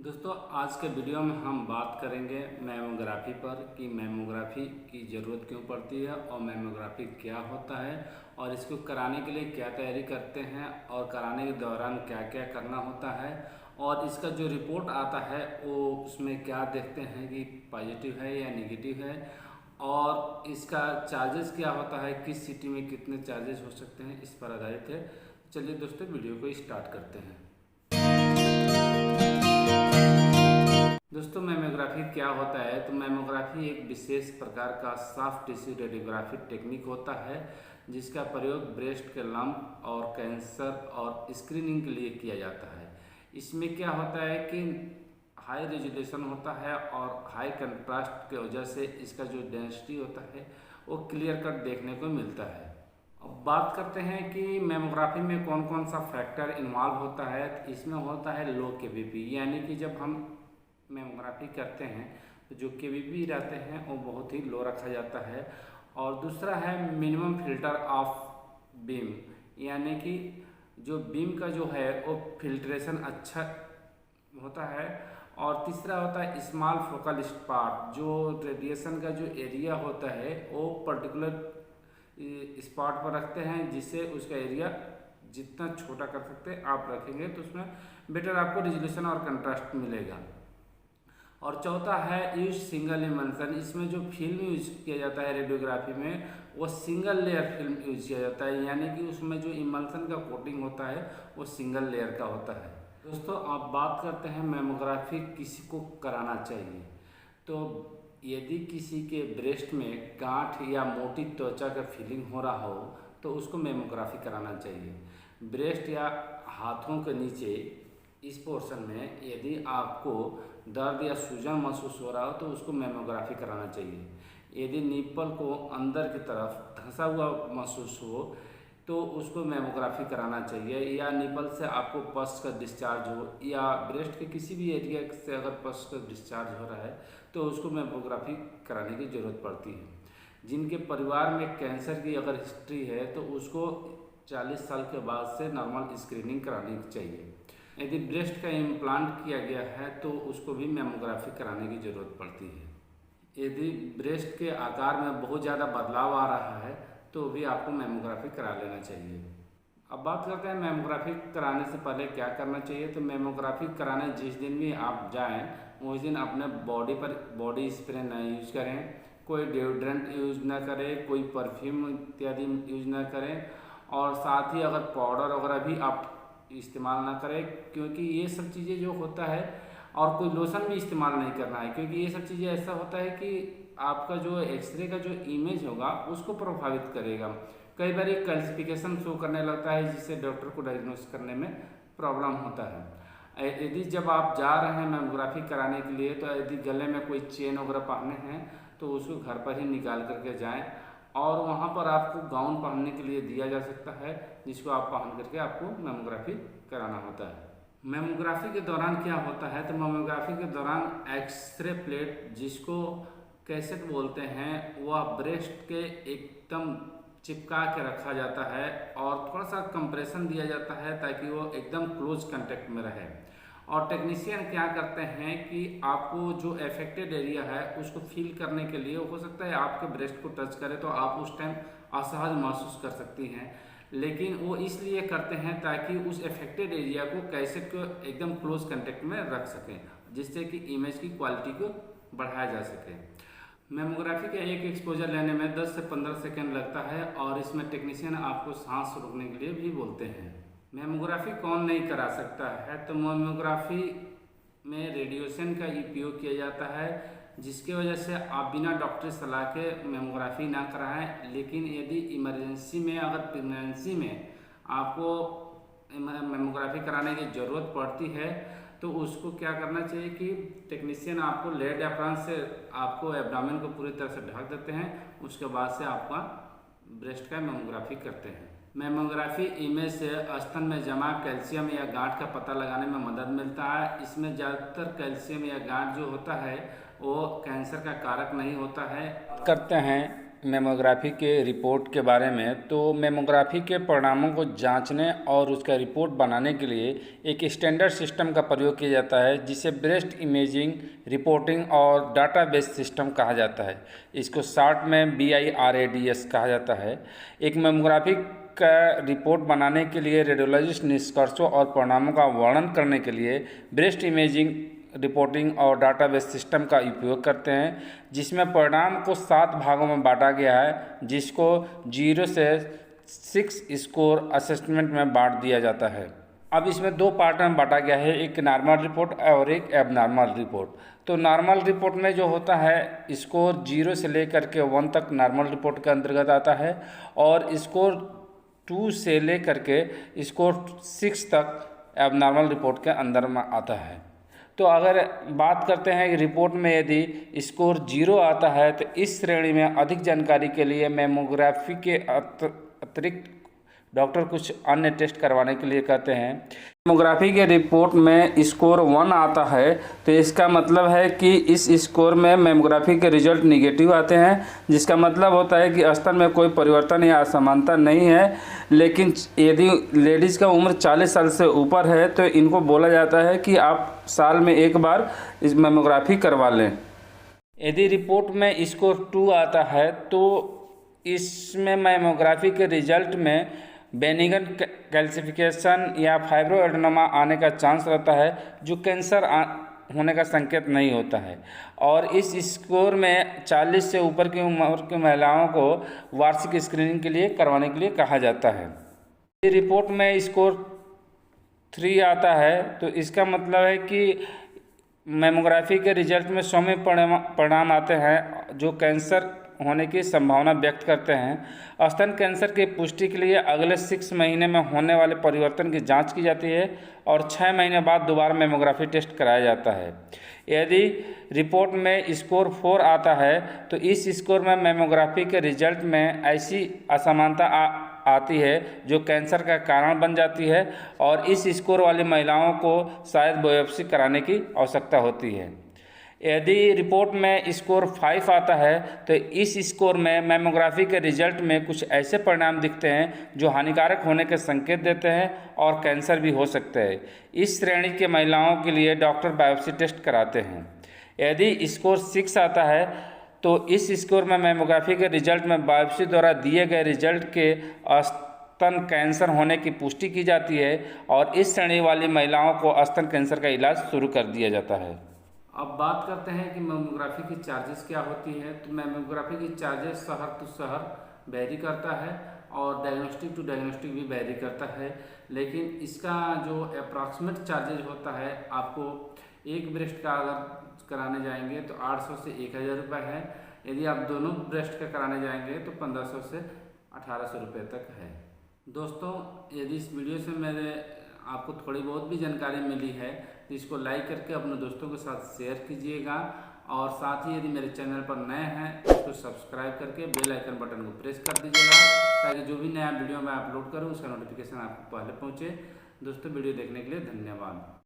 दोस्तों, आज के वीडियो में हम बात करेंगे मैमोग्राफी पर कि मैमोग्राफी की ज़रूरत क्यों पड़ती है और मैमोग्राफी क्या होता है और इसको कराने के लिए क्या तैयारी करते हैं और कराने के दौरान क्या क्या करना होता है और इसका जो रिपोर्ट आता है वो उसमें क्या देखते हैं कि पॉजिटिव है या नेगेटिव है और इसका चार्जेस क्या होता है, किस सिटी में कितने चार्जेस हो सकते हैं, इस पर आधारित है। चलिए दोस्तों, वीडियो को स्टार्ट करते हैं। दोस्तों, मैमोग्राफी क्या होता है? तो मैमोग्राफी एक विशेष प्रकार का सॉफ्ट टिश्यू रेडियोग्राफी टेक्निक होता है जिसका प्रयोग ब्रेस्ट के लंप और कैंसर और स्क्रीनिंग के लिए किया जाता है। इसमें क्या होता है कि हाई रेजोल्यूशन होता है और हाई कंट्रास्ट की वजह से इसका जो डेंसिटी होता है वो क्लियर कट देखने को मिलता है। अब बात करते हैं कि मैमोग्राफी में कौन कौन सा फैक्टर इन्वॉल्व होता है। तो इसमें होता है लो केवीपी, यानी कि जब हम मैमोग्राफी करते हैं तो जो केवीपी रहते हैं वो बहुत ही लो रखा जाता है। और दूसरा है मिनिमम फिल्टर ऑफ बीम, यानी कि जो बीम का जो है वो फिल्ट्रेशन अच्छा होता है। और तीसरा होता है स्मॉल फोकल स्पॉट, जो रेडिएशन का जो एरिया होता है वो पर्टिकुलर स्पॉट पर रखते हैं जिससे उसका एरिया जितना छोटा कर सकते हैं आप रखेंगे तो उसमें बेटर आपको रिजोल्यूशन और कंट्रास्ट मिलेगा। और चौथा है यूज सिंगल इमल्सन, इसमें जो फिल्म यूज किया जाता है रेडियोग्राफी में वो सिंगल लेयर फिल्म यूज किया जाता है, यानी कि उसमें जो इमल्सन का कोटिंग होता है वो सिंगल लेयर का होता है। दोस्तों, आप बात करते हैं मैमोग्राफी किसी को कराना चाहिए। तो यदि किसी के ब्रेस्ट में गांठ या मोटी त्वचा का फीलिंग हो रहा हो तो उसको मैमोग्राफी कराना चाहिए। ब्रेस्ट या हाथों के नीचे इस पोर्शन में यदि आपको दर्द या सूजन महसूस हो रहा हो तो उसको मैमोग्राफी कराना चाहिए। यदि निप्पल को अंदर की तरफ धंसा हुआ महसूस हो तो उसको मैमोग्राफी कराना चाहिए। या निप्पल से आपको पस का डिस्चार्ज हो या ब्रेस्ट के किसी भी एरिया से अगर पस का डिस्चार्ज हो रहा है तो उसको मैमोग्राफी कराने की ज़रूरत पड़ती है। जिनके परिवार में कैंसर की अगर हिस्ट्री है तो उसको 40 साल के बाद से नॉर्मल स्क्रीनिंग करानी चाहिए। यदि ब्रेस्ट का इम्प्लांट किया गया है तो उसको भी मैमोग्राफी कराने की ज़रूरत पड़ती है। यदि ब्रेस्ट के आकार में बहुत ज़्यादा बदलाव आ रहा है तो भी आपको मैमोग्राफी करा लेना चाहिए। अब बात करते हैं मैमोग्राफी कराने से पहले क्या करना चाहिए। तो मैमोग्राफी कराने जिस दिन भी आप जाएं उस दिन अपने बॉडी पर बॉडी स्प्रे न यूज करें, कोई डिओड्रेंट यूज ना करें, कोई परफ्यूम इत्यादि यूज ना करें और साथ ही अगर पाउडर वगैरह भी आप इस्तेमाल ना करें, क्योंकि ये सब चीज़ें जो होता है। और कोई लोशन भी इस्तेमाल नहीं करना है, क्योंकि ये सब चीज़ें ऐसा होता है कि आपका जो एक्सरे का जो इमेज होगा उसको प्रभावित करेगा। कई बार एक कैल्सिफिकेशन शो करने लगता है जिससे डॉक्टर को डायग्नोस करने में प्रॉब्लम होता है। यदि जब आप जा रहे हैं मैमोग्राफी कराने के लिए तो यदि गले में कोई चेन वगैरह पहने हैं तो उसको घर पर ही निकाल करके जाएं। और वहाँ पर आपको गाउन पहनने के लिए दिया जा सकता है जिसको आप पहन करके आपको मैमोग्राफी कराना होता है। मैमोग्राफी के दौरान क्या होता है? तो मैमोग्राफी के दौरान एक्सरे प्लेट, जिसको कैसेट बोलते हैं, वह ब्रेस्ट के एकदम चिपका के रखा जाता है और थोड़ा सा कंप्रेशन दिया जाता है ताकि वो एकदम क्लोज कांटेक्ट में रहे। और टेक्नीशियन क्या करते हैं कि आपको जो अफेक्टेड एरिया है उसको फील करने के लिए हो सकता है आपके ब्रेस्ट को टच करे तो आप उस टाइम असहज महसूस कर सकती हैं, लेकिन वो इसलिए करते हैं ताकि उस अफेक्टेड एरिया को कैसेट को एकदम क्लोज कांटेक्ट में रख सकें, जिससे कि इमेज की क्वालिटी को बढ़ाया जा सके। मैमोग्राफी का एक एक्सपोजर लेने में 10 से 15 सेकेंड लगता है और इसमें टेक्नीशियन आपको सांस रोकने के लिए भी बोलते हैं। मैमोग्राफी कौन नहीं करा सकता है? तो मैमोग्राफी में रेडिएशन का उपयोग किया जाता है जिसकी वजह से आप बिना डॉक्टरी सलाह के मैमोग्राफी ना कराएं। लेकिन यदि इमरजेंसी में अगर प्रेगनेंसी में आपको मैमोग्राफी कराने की ज़रूरत पड़ती है तो उसको क्या करना चाहिए कि टेक्नीशियन आपको लेड डायफ्राम से आपको एब्डामिन को पूरी तरह से ढक देते हैं, उसके बाद से आपका ब्रेस्ट का मैमोग्राफी करते हैं। मैमोग्राफी इमेज से स्तन में जमा कैल्शियम या गांठ का पता लगाने में मदद मिलता है। इसमें ज़्यादातर कैल्शियम या गांठ जो होता है वो कैंसर का कारक नहीं होता है। करते हैं मेमोग्राफी के रिपोर्ट के बारे में। तो मेमोग्राफी के परिणामों को जांचने और उसका रिपोर्ट बनाने के लिए एक स्टैंडर्ड सिस्टम का प्रयोग किया जाता है, जिसे ब्रेस्ट इमेजिंग रिपोर्टिंग और डाटाबेस सिस्टम कहा जाता है। इसको शॉर्ट में BIRADS कहा जाता है। एक मेमोग्राफी का रिपोर्ट बनाने के लिए रेडियोलॉजिस्ट निष्कर्षों और परिणामों का वर्णन करने के लिए ब्रेस्ट इमेजिंग रिपोर्टिंग और डाटाबेस सिस्टम का उपयोग करते हैं, जिसमें परिणाम को 7 भागों में बांटा गया है, जिसको 0 से 6 स्कोर असेसमेंट में बांट दिया जाता है। अब इसमें 2 पार्ट में बांटा गया है, एक नॉर्मल रिपोर्ट और एक एबनॉर्मल रिपोर्ट। तो नॉर्मल रिपोर्ट में जो होता है स्कोर 0 से लेकर के 1 तक नॉर्मल रिपोर्ट के अंतर्गत आता है, और स्कोर 2 से लेकर के स्कोर 6 तक एबनॉर्मल रिपोर्ट के अंदर में आता है। तो अगर बात करते हैं कि रिपोर्ट में यदि स्कोर 0 आता है तो इस श्रेणी में अधिक जानकारी के लिए मेमोग्राफी के अतिरिक्त डॉक्टर कुछ अन्य टेस्ट करवाने के लिए कहते हैं। मेमोग्राफी के रिपोर्ट में स्कोर 1 आता है तो इसका मतलब है कि इस स्कोर में मेमोग्राफी के रिजल्ट निगेटिव आते हैं, जिसका मतलब होता है कि स्तन में कोई परिवर्तन या असमानता नहीं है। लेकिन यदि लेडीज़ का उम्र 40 साल से ऊपर है तो इनको बोला जाता है कि आप साल में एक बार इस मेमोग्राफी करवा लें। यदि रिपोर्ट में स्कोर 2 आता है तो इसमें मेमोग्राफी के रिजल्ट में बेनिगन कैल्सिफिकेशन या फाइब्रोएडेनोमा आने का चांस रहता है, जो कैंसर होने का संकेत नहीं होता है। और इस स्कोर में 40 से ऊपर की उम्र की महिलाओं को वार्षिक स्क्रीनिंग के लिए करवाने के लिए कहा जाता है। ये रिपोर्ट में स्कोर 3 आता है तो इसका मतलब है कि मेमोग्राफी के रिजल्ट में 100 परिणाम आते हैं जो कैंसर होने की संभावना व्यक्त करते हैं। स्तन कैंसर की पुष्टि के लिए अगले 6 महीने में होने वाले परिवर्तन की जांच की जाती है और 6 महीने बाद दोबारा मेमोग्राफी टेस्ट कराया जाता है। यदि रिपोर्ट में स्कोर 4 आता है तो इस स्कोर में मेमोग्राफी के रिजल्ट में ऐसी असमानता आती है जो कैंसर का कारण बन जाती है, और इस स्कोर वाली महिलाओं को शायद बायोप्सी कराने की आवश्यकता होती है। यदि रिपोर्ट में स्कोर 5 आता है तो इस स्कोर में मेमोग्राफी के रिजल्ट में कुछ ऐसे परिणाम दिखते हैं जो हानिकारक होने के संकेत देते हैं और कैंसर भी हो सकते हैं। इस श्रेणी के महिलाओं के लिए डॉक्टर बायोप्सी टेस्ट कराते हैं। यदि स्कोर 6 आता है तो इस स्कोर में मेमोग्राफी के रिजल्ट में बायोप्सी द्वारा दिए गए रिजल्ट के स्तन कैंसर होने की पुष्टि की जाती है, और इस श्रेणी वाली महिलाओं को स्तन कैंसर का इलाज शुरू कर दिया जाता है। अब बात करते हैं कि मेमोग्राफी की चार्जेस क्या होती है। तो मेमोग्राफी की चार्जेस शहर टू शहर वेरी करता है और डायग्नोस्टिक टू डायग्नोस्टिक भी वेरी करता है, लेकिन इसका जो अप्रॉक्सीमेट चार्जेज होता है, आपको एक ब्रेस्ट का अगर कराने जाएंगे तो 800 से 1000 रुपये है। यदि आप दोनों ब्रेस्ट का कराने जाएंगे तो 1500 से 1800 रुपये तक है। दोस्तों, यदि इस वीडियो से मेरे आपको थोड़ी बहुत भी जानकारी मिली है तो इसको लाइक करके अपने दोस्तों के साथ शेयर कीजिएगा, और साथ ही यदि मेरे चैनल पर नए हैं तो इसको सब्सक्राइब करके बेल आइकन बटन को प्रेस कर दीजिएगा, ताकि जो भी नया वीडियो मैं अपलोड करूं उसका नोटिफिकेशन आपको पहले पहुंचे। दोस्तों, वीडियो देखने के लिए धन्यवाद।